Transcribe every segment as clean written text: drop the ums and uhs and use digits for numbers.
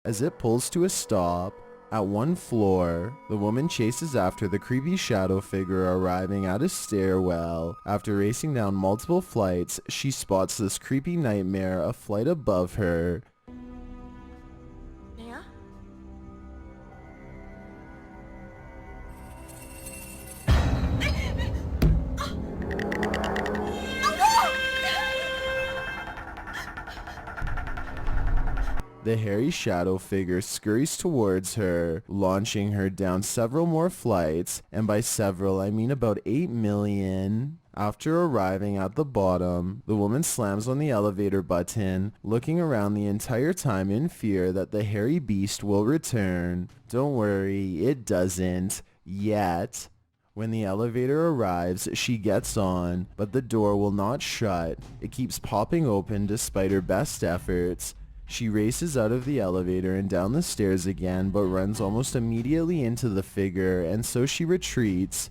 As it pulls to a stop, at one floor, the woman chases after the creepy shadow figure arriving at a stairwell. After racing down multiple flights, she spots this creepy nightmare a flight above her. Yeah? The hairy shadow figure scurries towards her, launching her down several more flights, and by several I mean about 8 million. After arriving at the bottom, the woman slams on the elevator button, looking around the entire time in fear that the hairy beast will return. Don't worry, it doesn't. Yet. When the elevator arrives, she gets on, but the door will not shut. It keeps popping open despite her best efforts. She races out of the elevator and down the stairs again, but runs almost immediately into the figure, and so she retreats.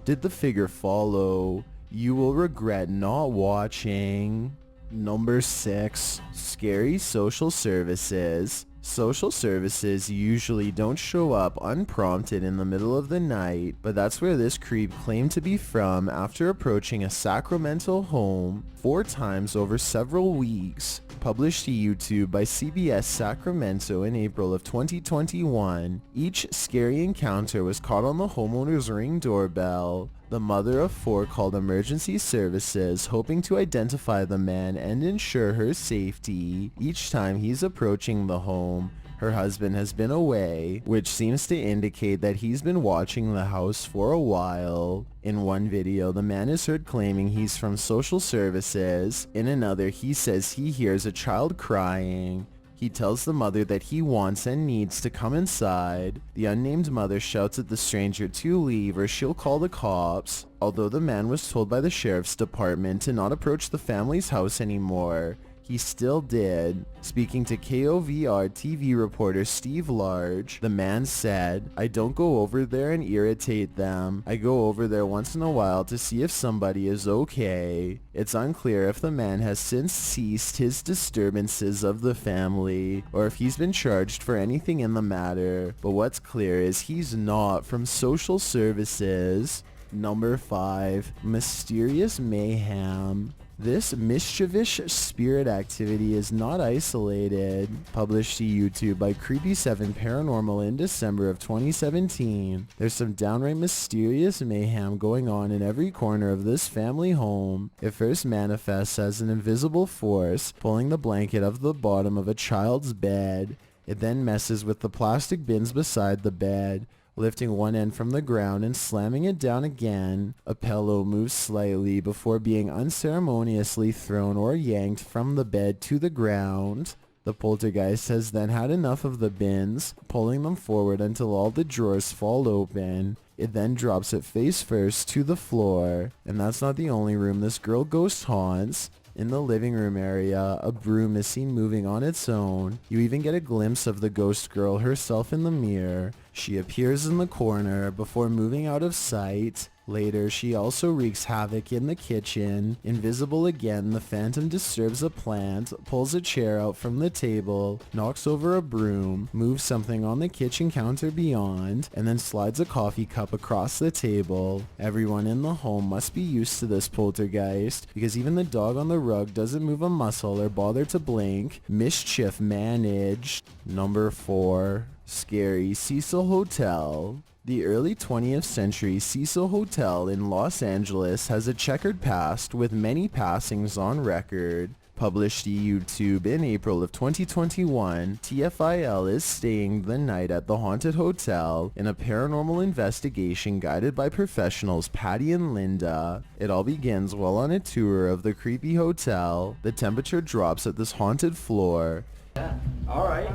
Did the figure follow? You will regret not watching. Number 6. Scary social services. Social services usually don't show up unprompted in the middle of the night, but that's where this creep claimed to be from after approaching a Sacramento home 4 times over several weeks. Published to YouTube by CBS Sacramento in April of 2021, each scary encounter was caught on the homeowner's Ring doorbell. The mother of 4 called emergency services, hoping to identify the man and ensure her safety. Each time he's approaching the home, her husband has been away, which seems to indicate that he's been watching the house for a while. In one video, the man is heard claiming he's from social services. In another, he says he hears a child crying. He tells the mother that he wants and needs to come inside. The unnamed mother shouts at the stranger to leave or she'll call the cops. Although the man was told by the sheriff's department to not approach the family's house anymore, he still did. Speaking to KOVR TV reporter Steve Large, the man said, "I don't go over there and irritate them. I go over there once in a while to see if somebody is okay." It's unclear if the man has since ceased his disturbances of the family, or if he's been charged for anything in the matter, but what's clear is he's not from social services. Number 5. Mysterious mayhem. This mischievous spirit activity is not isolated. Published to YouTube by Creepy7 Paranormal in December of 2017, there's some downright mysterious mayhem going on in every corner of this family home. It first manifests as an invisible force pulling the blanket of the bottom of a child's bed. It then messes with the plastic bins beside the bed, lifting one end from the ground and slamming it down again. A pillow moves slightly before being unceremoniously thrown or yanked from the bed to the ground. The poltergeist has then had enough of the bins, pulling them forward until all the drawers fall open. It then drops it face first to the floor. And that's not the only room this girl ghost haunts. In the living room area, a broom is seen moving on its own. You even get a glimpse of the ghost girl herself in the mirror. She appears in the corner before moving out of sight. Later, she also wreaks havoc in the kitchen. Invisible again, the phantom disturbs a plant, pulls a chair out from the table, knocks over a broom, moves something on the kitchen counter beyond, and then slides a coffee cup across the table. Everyone in the home must be used to this poltergeist, because even the dog on the rug doesn't move a muscle or bother to blink. Mischief managed. Number 4. Scary Cecil Hotel. The early 20th century Cecil Hotel in Los Angeles has a checkered past with many passings on record. Published to YouTube in April of 2021, TFIL is staying the night at the haunted hotel in a paranormal investigation guided by professionals Patty and Linda. It all begins while on a tour of the creepy hotel. The temperature drops at this haunted floor. Yeah, alright.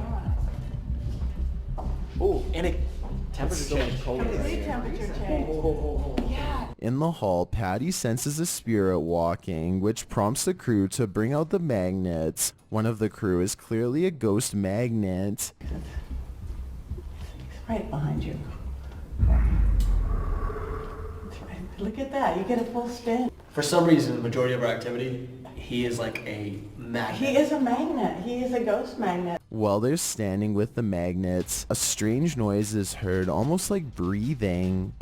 Oh, and it temperature change. Temperature change. Yeah. In the hall, Patty senses a spirit walking, which prompts the crew to bring out the magnets. One of the crew is clearly a ghost magnet. Right behind you. It's right Look at that, you get a full spin. For some reason, the majority of our activity, he is like a magnet. He is a magnet. He is a ghost magnet. While they're standing with the magnets, a strange noise is heard, almost like breathing.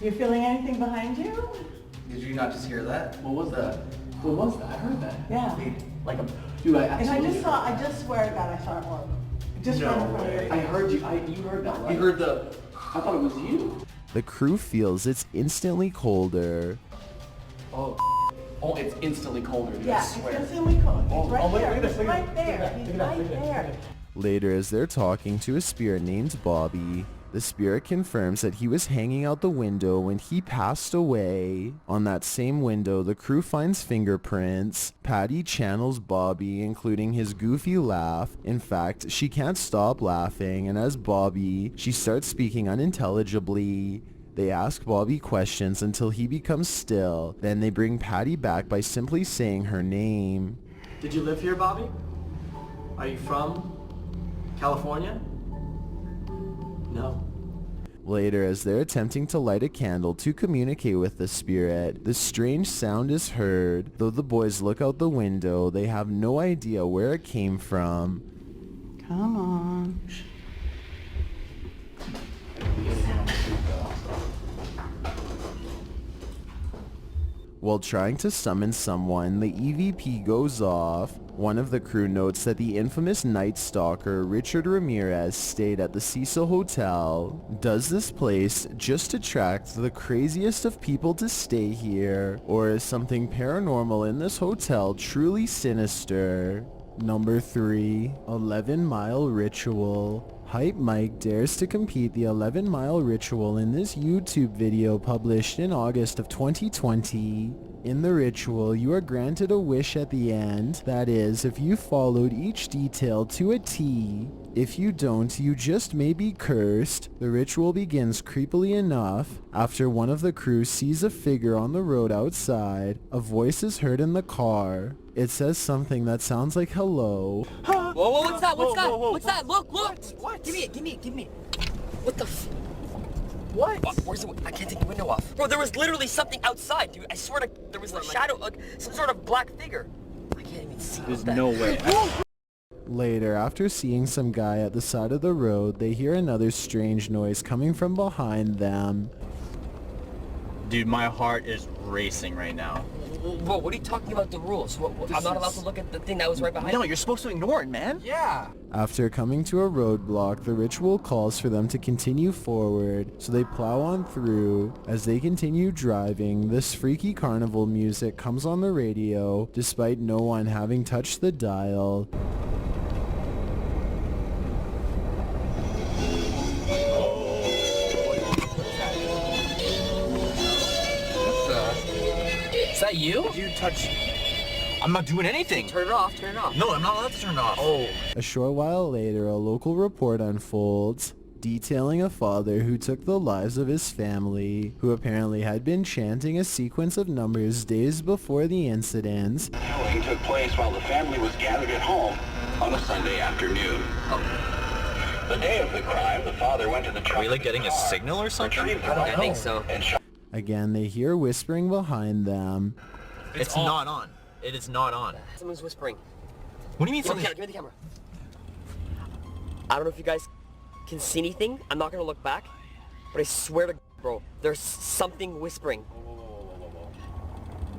You feeling anything behind you? Did you not just hear that? What was that? What was that? I heard that. Yeah. Like a, dude, I And absolutely. I just swear to God, I saw it work. Just right in front of your I face. heard you. You heard that, right? You heard the. I thought it was you. The crew feels it's instantly colder. Oh, oh, it's instantly colder. Dude, I Yeah, it's swear. instantly cold. He's Oh, right oh, look there. at this, He's look at right this, there. look at He's that, right look at that, look at there. that. Later, as they're talking to a spirit named Bobby, the spirit confirms that he was hanging out the window when he passed away. On that same window, the crew finds fingerprints. Patty channels Bobby, including his goofy laugh. In fact, she can't stop laughing, and as Bobby, she starts speaking unintelligibly. They ask Bobby questions until he becomes still. Then they bring Patty back by simply saying her name. Did you live here, Bobby? Are you from California? No. Later, as they're attempting to light a candle to communicate with the spirit, the strange sound is heard. Though the boys look out the window, they have no idea where it came from. Come on. While trying to summon someone, the EVP goes off. One of the crew notes that the infamous Night Stalker Richard Ramirez stayed at the Cecil Hotel. Does this place just attract the craziest of people to stay here? Or is something paranormal in this hotel truly sinister? Number 3. 11-Mile Ritual. Hype Mike dares to compete the 11-mile ritual in this YouTube video published in August of 2020. In the ritual, you are granted a wish at the end, that is, if you followed each detail to a T. If you don't, you just may be cursed. The ritual begins creepily enough. After one of the crew sees a figure on the road outside, a voice is heard in the car. It says something that sounds like hello. Whoa, what's that? What's that? whoa. What's that? Look! What? Give me it! What the f... What? Where's the... I can't take the window off. Bro, there was literally something outside, dude. I swear to... There was a shadow, like some sort of black figure. I can't even see. There's what no way. Later, after seeing some guy at the side of the road, they hear another strange noise coming from behind them. Dude, my heart is racing right now. Bro, what are you talking about the rules? I'm not allowed to look at the thing that was right behind No, me? you're supposed to ignore it, man. Yeah. After coming to a roadblock, the ritual calls for them to continue forward, so they plow on through. As they continue driving, this freaky carnival music comes on the radio, despite no one having touched the dial. Is that you? Did you touch... I'm not doing anything. Turn it off, turn it off. No, I'm not allowed to turn it off. Oh. A short while later, a local report unfolds, detailing a father who took the lives of his family, who apparently had been chanting a sequence of numbers days before the incident. The killing took place while the family was gathered at home on a Sunday afternoon. The day of the crime, the father went to the truck. Are we like getting a signal or something? retrieved the I think phone so. and shot. Again, they hear whispering behind them. It's not on. It is not on. Someone's whispering. What do you mean Give me something? the camera. I don't know if you guys can see anything. I'm not gonna look back, but I swear to bro, there's something whispering.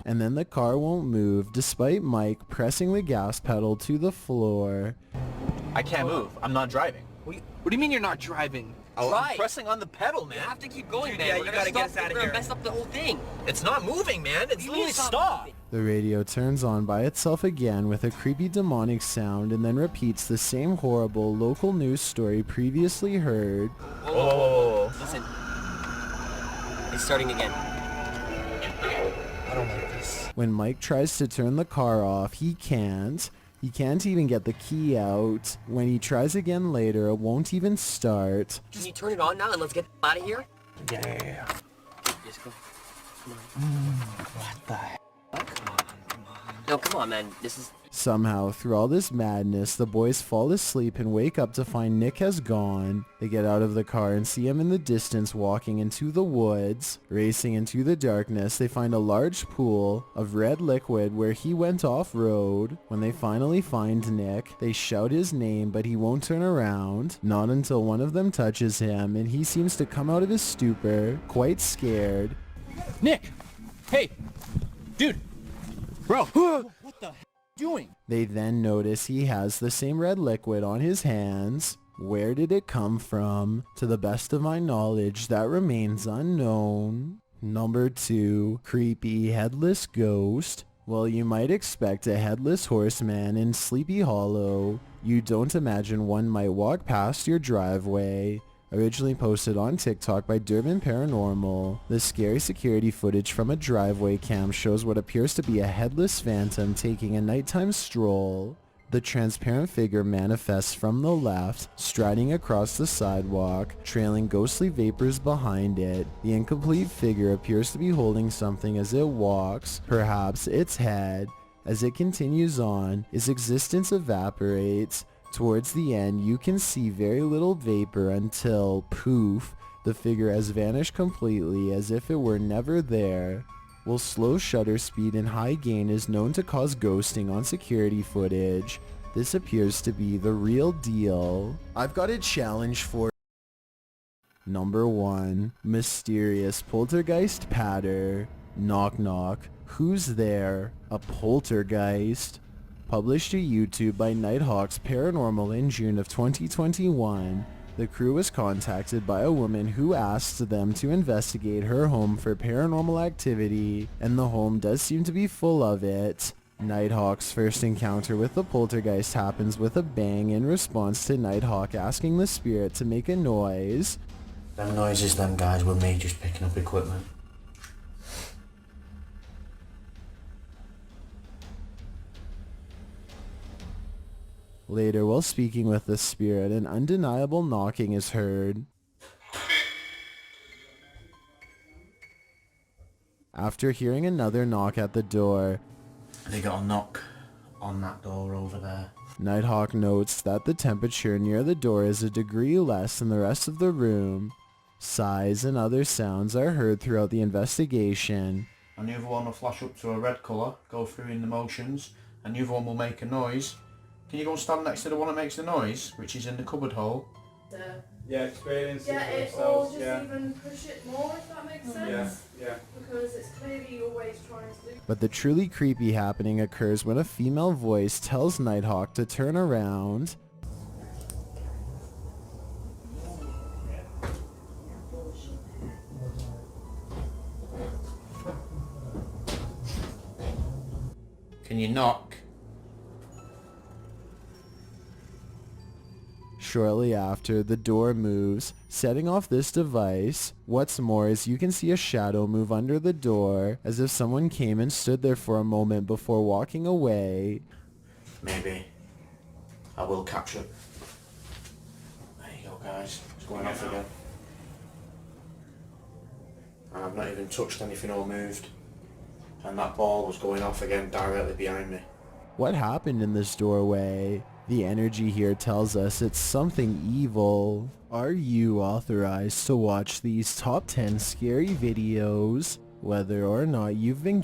And then the car won't move, despite Mike pressing the gas pedal to the floor. I can't move. I'm not driving. What do you mean you're not driving? I'm Try. pressing on the pedal, man. You have to keep going, man. yeah, We're you gonna gotta get stop- us outta we're gonna here. mess up the whole thing. It's not moving, man. It's You literally need to stop. moving. The radio turns on by itself again with a creepy demonic sound and then repeats the same horrible local news story previously heard. Whoa. Listen. It's starting again. I don't like this. When Mike tries to turn the car off, he can't. He can't even get the key out. When he tries again later, it won't even start. Can you turn it on now and let's get out of here? Yeah. Just go. Come on. What the heck? Come on. No, come on, man. This is... Somehow, through all this madness, the boys fall asleep and wake up to find Nick has gone. They get out of the car and see him in the distance walking into the woods. Racing into the darkness, they find a large pool of red liquid where he went off-road. When they finally find Nick, they shout his name, but he won't turn around. Not until one of them touches him, and he seems to come out of his stupor, quite scared. Nick! Hey! Dude! Bro! What the heck are you doing? They then notice he has the same red liquid on his hands. Where did it come from? To the best of my knowledge, that remains unknown. Number 2, creepy headless ghost. Well, you might expect a headless horseman in Sleepy Hollow. You don't imagine one might walk past your driveway. Originally posted on TikTok by Dوربین Paranormal, the scary security footage from a driveway cam shows what appears to be a headless phantom taking a nighttime stroll. The transparent figure manifests from the left, striding across the sidewalk, trailing ghostly vapors behind it. The incomplete figure appears to be holding something as it walks, perhaps its head. As it continues on, its existence evaporates. Towards the end, you can see very little vapor until, poof, the figure has vanished completely as if it were never there. While slow shutter speed and high gain is known to cause ghosting on security footage, this appears to be the real deal. I've got a challenge for Number 1. Mysterious poltergeist patter. Knock knock. Who's there? A poltergeist? Published to YouTube by Nighthawks Paranormal in June of 2021, the crew was contacted by a woman who asked them to investigate her home for paranormal activity, and the home does seem to be full of it. Nighthawk's first encounter with the poltergeist happens with a bang in response to Nighthawk asking the spirit to make a noise. Them noises, them guys, were me just picking up equipment. Later, while speaking with the spirit, an undeniable knocking is heard. After hearing another knock at the door, They got a knock on that door over there. Nighthawk notes that the temperature near the door is a degree less than the rest of the room. Sighs and other sounds are heard throughout the investigation. And the other one will flash up to a red colour, go through in the motions, and the other one will make a noise. Can you go and stand next to the one that makes the noise, which is in the cupboard hole? Yeah, experience it Yeah, for it or yourselves, just yeah. even push it more, if that makes sense. Yeah. Because it's clearly always trying to do. But the truly creepy happening occurs when a female voice tells Nighthawk to turn around. Can you knock? Shortly after, the door moves, setting off this device. What's more is you can see a shadow move under the door, as if someone came and stood there for a moment before walking away. Maybe. I will catch it. There you go, guys. It's going off again. And I've not even touched anything or moved. And that ball was going off again directly behind me. What happened in this doorway? The energy here tells us it's something evil. Are you authorized to watch these top 10 scary videos? Whether or not you've been